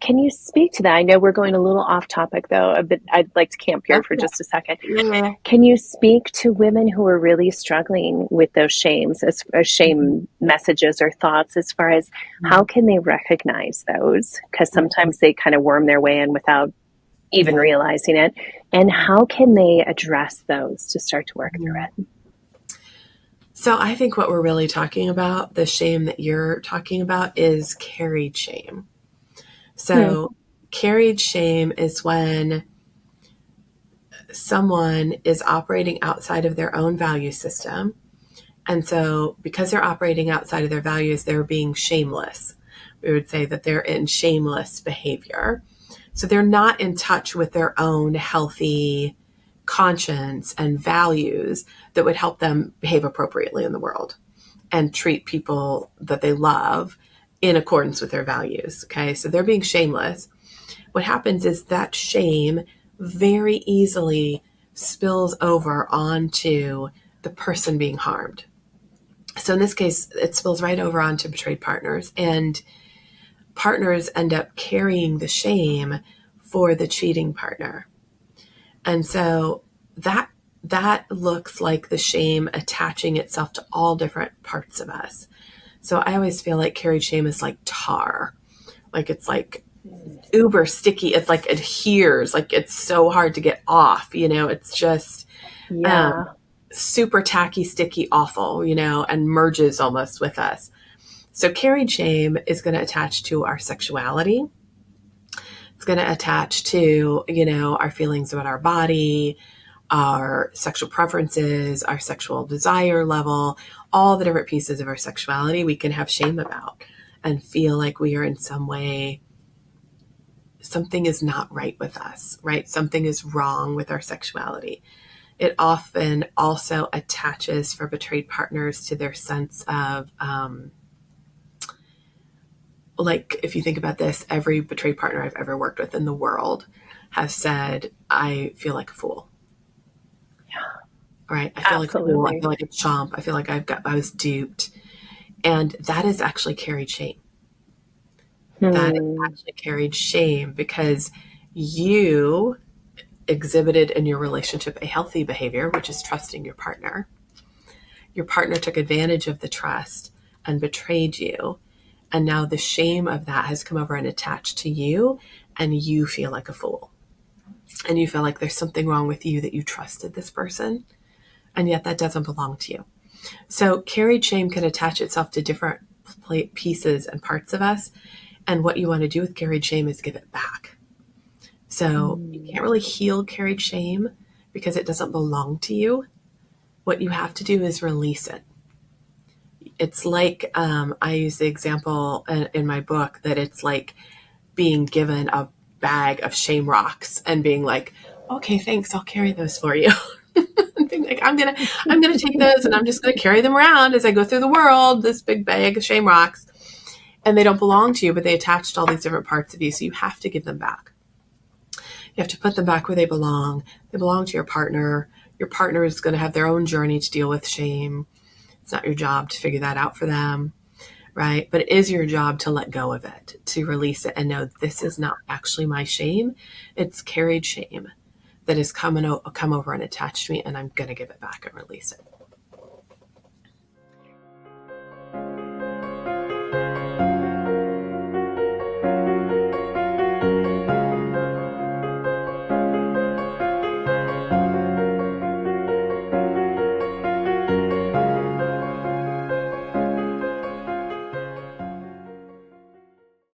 can you speak to that? I know we're going a little off topic though, but I'd like to camp here for Okay. just a second. Yeah. Can you speak to women who are really struggling with those shames, as shame messages or thoughts, as far as how can they recognize those? Because sometimes they kind of worm their way in without even Yeah. realizing it. And how can they address those to start to work through it? So I think what we're really talking about, the shame that you're talking about, is carried shame. So carried shame is when someone is operating outside of their own value system. And so because they're operating outside of their values, they're being shameless. We would say that they're in shameless behavior. So they're not in touch with their own healthy conscience and values that would help them behave appropriately in the world and treat people that they love in accordance with their values. Okay, so they're being shameless. What happens is that shame very easily spills over onto the person being harmed. So in this case, it spills right over onto betrayed partners, and partners end up carrying the shame for the cheating partner. And so that looks like the shame attaching itself to all different parts of us. So I always feel like carried shame is like tar. Like it's like uber sticky. It's like adheres, like it's so hard to get off, it's just Yeah. super tacky, sticky, awful, and merges almost with us. So carried shame is going to attach to our sexuality. It's going to attach to, our feelings about our body, our sexual preferences, our sexual desire level, all the different pieces of our sexuality we can have shame about and feel like we are in some way, something is not right with us, right? Something is wrong with our sexuality. It often also attaches for betrayed partners to their sense of, like, if you think about this, every betrayed partner I've ever worked with in the world has said, I feel like a fool. Right? I feel like a fool. I Absolutely. feel like a chump. I feel like I was duped. And that is actually carried shame. That is Hmm. actually carried shame because you exhibited in your relationship a healthy behavior, which is trusting your partner. Your partner took advantage of the trust and betrayed you. And now the shame of that has come over and attached to you, and you feel like a fool. And you feel like there's something wrong with you that you trusted this person, and yet that doesn't belong to you. So carried shame can attach itself to different pieces and parts of us. And what you want to do with carried shame is give it back. So you can't really heal carried shame because it doesn't belong to you. What you have to do is release it. It's like, I use the example in my book that it's like being given a bag of shame rocks and being like, okay, thanks, I'll carry those for you. And being like, I'm gonna take those and I'm just gonna carry them around as I go through the world, this big bag of shame rocks. And they don't belong to you, but they attach to all these different parts of you. So you have to give them back. You have to put them back where they belong. They belong to your partner. Your partner is going to have their own journey to deal with shame. It's not your job to figure that out for them, right? But it is your job to let go of it, to release it and know this is not actually my shame. It's carried shame that has come over and attached to me, and I'm going to give it back and release it.